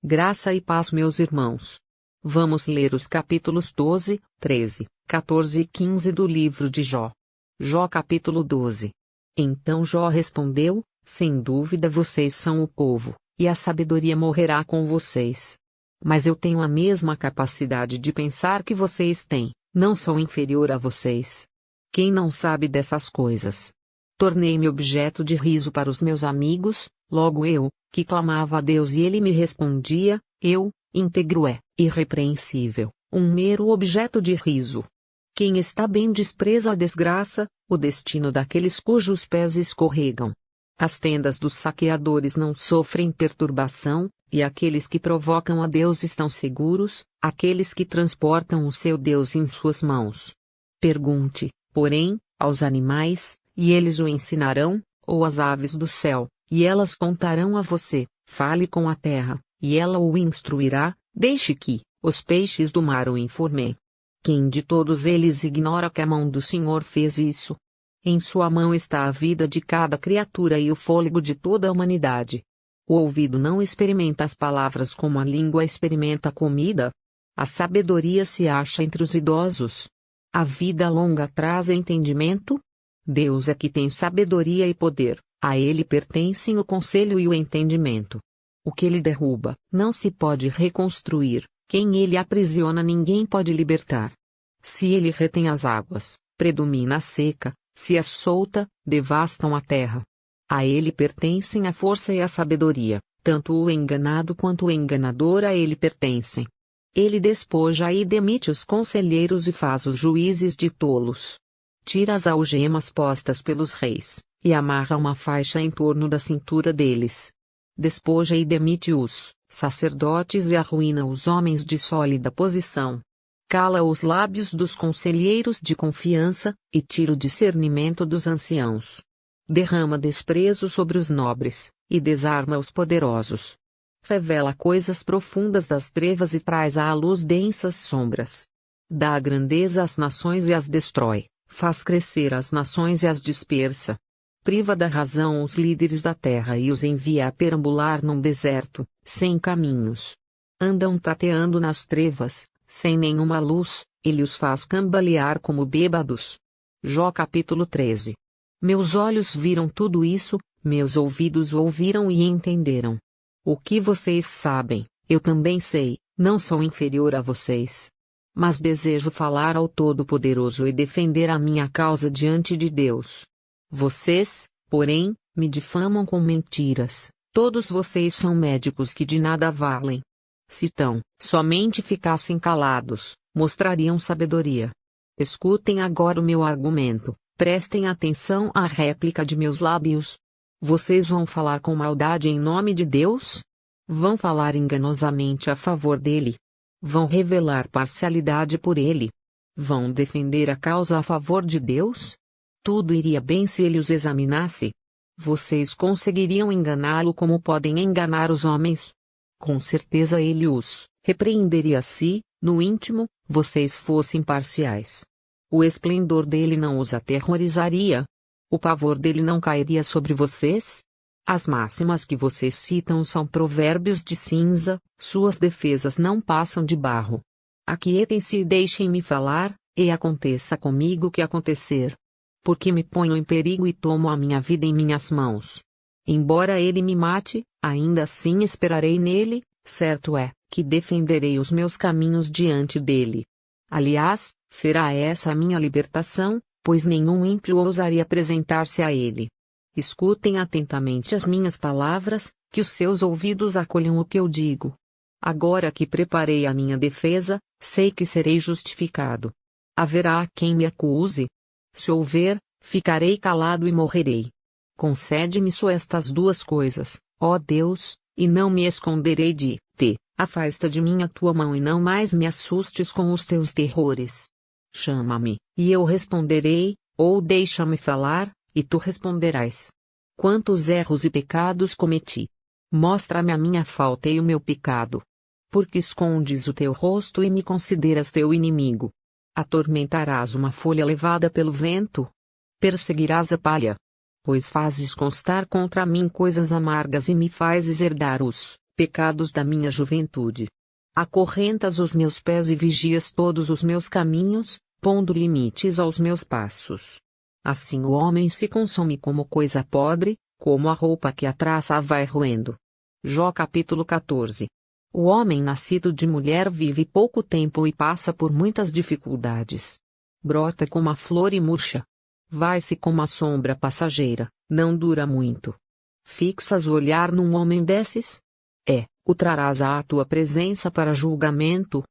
Graça e paz, meus irmãos. Vamos ler os capítulos 12, 13, 14 e 15 do livro de Jó. Jó capítulo 12. Então Jó respondeu: sem dúvida vocês são o povo, e a sabedoria morrerá com vocês. Mas eu tenho a mesma capacidade de pensar que vocês têm, não sou inferior a vocês. Quem não sabe dessas coisas? Tornei-me objeto de riso para os meus amigos, logo eu, que clamava a Deus e ele me respondia, eu, íntegro irrepreensível, um mero objeto de riso. Quem está bem despreza a desgraça, o destino daqueles cujos pés escorregam. As tendas dos saqueadores não sofrem perturbação, e aqueles que provocam a Deus estão seguros, aqueles que transportam o seu Deus em suas mãos. Pergunte, porém, aos animais, e eles o ensinarão, ou às aves do céu, e elas contarão a você. Fale com a terra, e ela o instruirá, deixe que os peixes do mar o informem. Quem de todos eles ignora que a mão do Senhor fez isso? Em sua mão está a vida de cada criatura e o fôlego de toda a humanidade. O ouvido não experimenta as palavras como a língua experimenta a comida. A sabedoria se acha entre os idosos. A vida longa traz entendimento. Deus é que tem sabedoria e poder, a ele pertencem o conselho e o entendimento. O que ele derruba, não se pode reconstruir, quem ele aprisiona ninguém pode libertar. Se ele retém as águas, predomina a seca, se as solta, devastam a terra. A ele pertencem a força e a sabedoria, tanto o enganado quanto o enganador a ele pertencem. Ele despoja e demite os conselheiros e faz os juízes de tolos. Tira as algemas postas pelos reis, e amarra uma faixa em torno da cintura deles. Despoja e demite os sacerdotes e arruína os homens de sólida posição. Cala os lábios dos conselheiros de confiança, e tira o discernimento dos anciãos. Derrama desprezo sobre os nobres, e desarma os poderosos. Revela coisas profundas das trevas e traz à luz densas sombras. Dá a grandeza às nações e as destrói, faz crescer as nações e as dispersa. Priva da razão os líderes da terra e os envia a perambular num deserto, sem caminhos. Andam tateando nas trevas, sem nenhuma luz, ele os faz cambalear como bêbados. Jó capítulo 13. Meus olhos viram tudo isso, meus ouvidos ouviram e entenderam. O que vocês sabem, eu também sei, não sou inferior a vocês. Mas desejo falar ao Todo-Poderoso e defender a minha causa diante de Deus. Vocês, porém, me difamam com mentiras, todos vocês são médicos que de nada valem. Se tão somente ficassem calados, mostrariam sabedoria. Escutem agora o meu argumento, prestem atenção à réplica de meus lábios. Vocês vão falar com maldade em nome de Deus? Vão falar enganosamente a favor dele? Vão revelar parcialidade por ele? Vão defender a causa a favor de Deus? Tudo iria bem se ele os examinasse. Vocês conseguiriam enganá-lo como podem enganar os homens? Com certeza ele os repreenderia se, no íntimo, vocês fossem parciais. O esplendor dele não os aterrorizaria? O pavor dele não cairia sobre vocês? As máximas que vocês citam são provérbios de cinza, suas defesas não passam de barro. Aquietem-se e deixem-me falar, e aconteça comigo o que acontecer. Porque me ponho em perigo e tomo a minha vida em minhas mãos. Embora ele me mate, ainda assim esperarei nele, certo é, que defenderei os meus caminhos diante dele. Aliás, será essa a minha libertação, pois nenhum ímpio ousaria apresentar-se a ele. Escutem atentamente as minhas palavras, que os seus ouvidos acolham o que eu digo. Agora que preparei a minha defesa, sei que serei justificado. Haverá quem me acuse. Se houver, ficarei calado e morrerei. Concede-me só estas duas coisas, ó Deus, e não me esconderei de ti. Afasta de mim a tua mão e não mais me assustes com os teus terrores. Chama-me, e eu responderei, ou deixa-me falar, e tu responderás. Quantos erros e pecados cometi? Mostra-me a minha falta e o meu pecado. Porque escondes o teu rosto e me consideras teu inimigo. Atormentarás uma folha levada pelo vento? Perseguirás a palha? Pois fazes constar contra mim coisas amargas e me fazes herdar os pecados da minha juventude. Acorrentas os meus pés e vigias todos os meus caminhos, pondo limites aos meus passos. Assim o homem se consome como coisa podre, como a roupa que a traça vai roendo. Jó capítulo 14. O homem nascido de mulher vive pouco tempo e passa por muitas dificuldades. Brota como a flor e murcha. Vai-se como a sombra passageira, não dura muito. Fixas o olhar num homem desses? O trarás à tua presença para julgamento?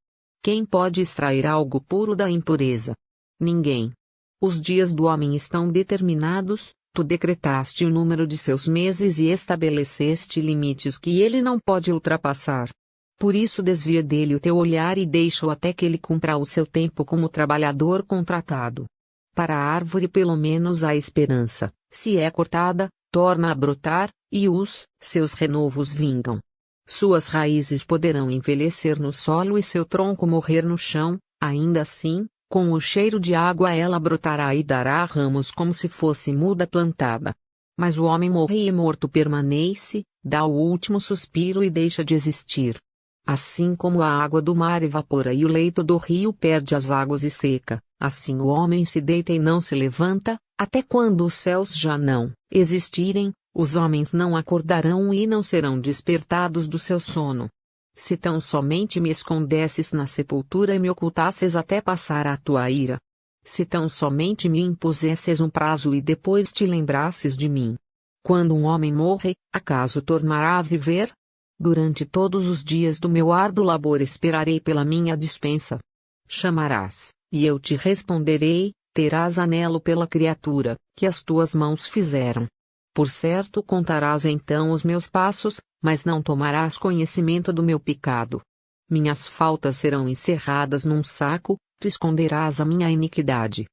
Quem pode extrair algo puro da impureza? Ninguém. Os dias do homem estão determinados, tu decretaste o número de seus meses e estabeleceste limites que ele não pode ultrapassar. Por isso desvia dele o teu olhar e deixa-o até que ele cumpra o seu tempo como trabalhador contratado. Para a árvore pelo menos há esperança, se é cortada, torna a brotar, e os seus renovos vingam. Suas raízes poderão envelhecer no solo e seu tronco morrer no chão, ainda assim, com o cheiro de água ela brotará e dará ramos como se fosse muda plantada. Mas o homem morre e morto permanece, dá o último suspiro e deixa de existir. Assim como a água do mar evapora e o leito do rio perde as águas e seca, assim o homem se deita e não se levanta, até quando os céus já não existirem. Os homens não acordarão e não serão despertados do seu sono. Se tão somente me escondesses na sepultura e me ocultasses até passar a tua ira. Se tão somente me impusesses um prazo e depois te lembrasses de mim. Quando um homem morre, acaso tornará a viver? Durante todos os dias do meu árduo labor esperarei pela minha dispensa. Chamarás, e eu te responderei, terás anelo pela criatura, que as tuas mãos fizeram. Por certo contarás então os meus passos, mas não tomarás conhecimento do meu pecado. Minhas faltas serão encerradas num saco, tu esconderás a minha iniquidade.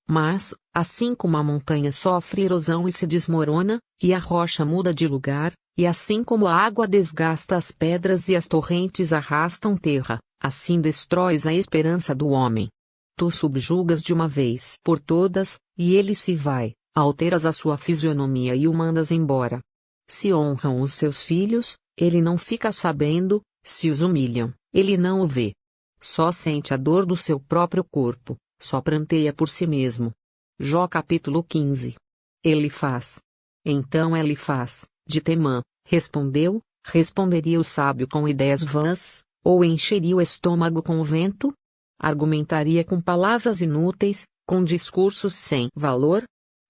Mas, assim como a montanha sofre erosão e se desmorona, e a rocha muda de lugar, e assim como a água desgasta as pedras e as torrentes arrastam terra, assim destróis a esperança do homem. Tu subjugas de uma vez por todas, e ele se vai. Alteras a sua fisionomia e o mandas embora. Se honram os seus filhos, ele não fica sabendo, se os humilham, ele não o vê. Só sente a dor do seu próprio corpo, só pranteia por si mesmo. Jó capítulo 15. Elifaz. Então Elifaz, de Temã, respondeu, responderia o sábio com ideias vãs, ou encheria o estômago com o vento? Argumentaria com palavras inúteis, com discursos sem valor?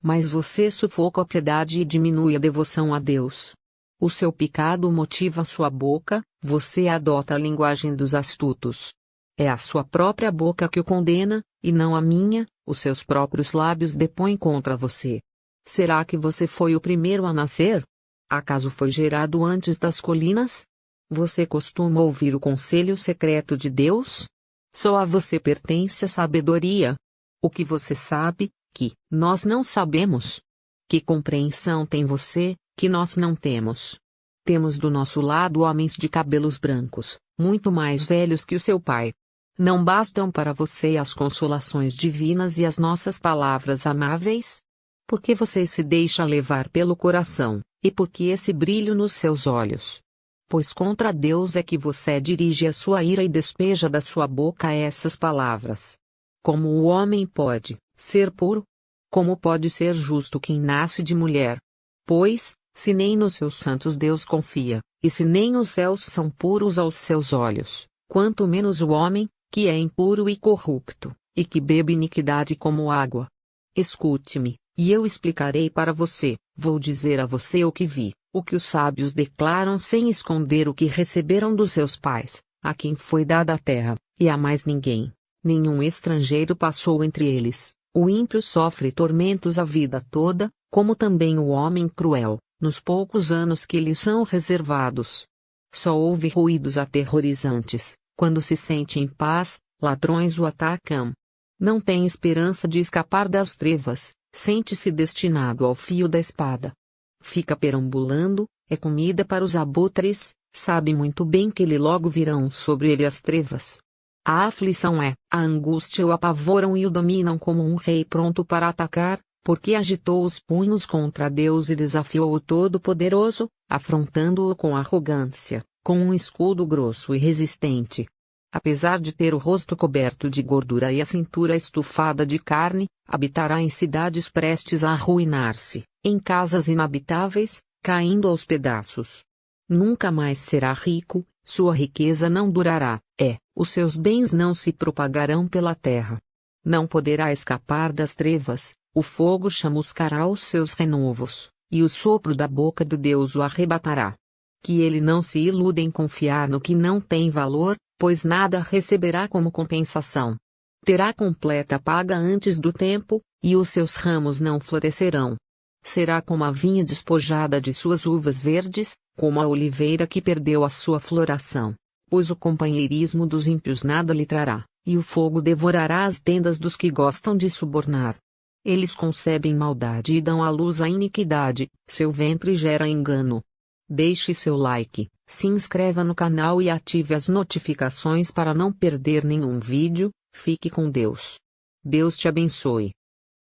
Mas você sufoca a piedade e diminui a devoção a Deus. O seu pecado motiva sua boca, você adota a linguagem dos astutos. É a sua própria boca que o condena, e não a minha, os seus próprios lábios depõem contra você. Será que você foi o primeiro a nascer? Acaso foi gerado antes das colinas? Você costuma ouvir o conselho secreto de Deus? Só a você pertence a sabedoria. O que você sabe, que nós não sabemos? Que compreensão tem você, que nós não temos? Temos do nosso lado homens de cabelos brancos, muito mais velhos que o seu pai. Não bastam para você as consolações divinas e as nossas palavras amáveis? Por que você se deixa levar pelo coração, e por que esse brilho nos seus olhos? Pois contra Deus é que você dirige a sua ira e despeja da sua boca essas palavras. Como o homem pode ser puro? Como pode ser justo quem nasce de mulher? Pois, se nem nos seus santos Deus confia, e se nem os céus são puros aos seus olhos, quanto menos o homem, que é impuro e corrupto, e que bebe iniquidade como água. Escute-me, e eu explicarei para você, vou dizer a você o que vi, o que os sábios declaram sem esconder o que receberam dos seus pais, a quem foi dada a terra, e a mais ninguém. Nenhum estrangeiro passou entre eles. O ímpio sofre tormentos a vida toda, como também o homem cruel, nos poucos anos que lhe são reservados. Só ouve ruídos aterrorizantes, quando se sente em paz, ladrões o atacam. Não tem esperança de escapar das trevas, sente-se destinado ao fio da espada. Fica perambulando, é comida para os abutres, sabe muito bem que lhe logo virão sobre ele as trevas. A aflição a angústia o apavoram e o dominam como um rei pronto para atacar, porque agitou os punhos contra Deus e desafiou o Todo-Poderoso, afrontando-o com arrogância, com um escudo grosso e resistente. Apesar de ter o rosto coberto de gordura e a cintura estufada de carne, habitará em cidades prestes a arruinar-se, em casas inabitáveis, caindo aos pedaços. Nunca mais será rico, sua riqueza não durará, os seus bens não se propagarão pela terra. Não poderá escapar das trevas, o fogo chamuscará os seus renovos, e o sopro da boca do Deus o arrebatará. Que ele não se iluda em confiar no que não tem valor, pois nada receberá como compensação. Terá completa paga antes do tempo, e os seus ramos não florescerão. Será como a vinha despojada de suas uvas verdes, como a oliveira que perdeu a sua floração. Pois o companheirismo dos ímpios nada lhe trará, e o fogo devorará as tendas dos que gostam de subornar. Eles concebem maldade e dão à luz a iniquidade, seu ventre gera engano. Deixe seu like, se inscreva no canal e ative as notificações para não perder nenhum vídeo. Fique com Deus. Deus te abençoe.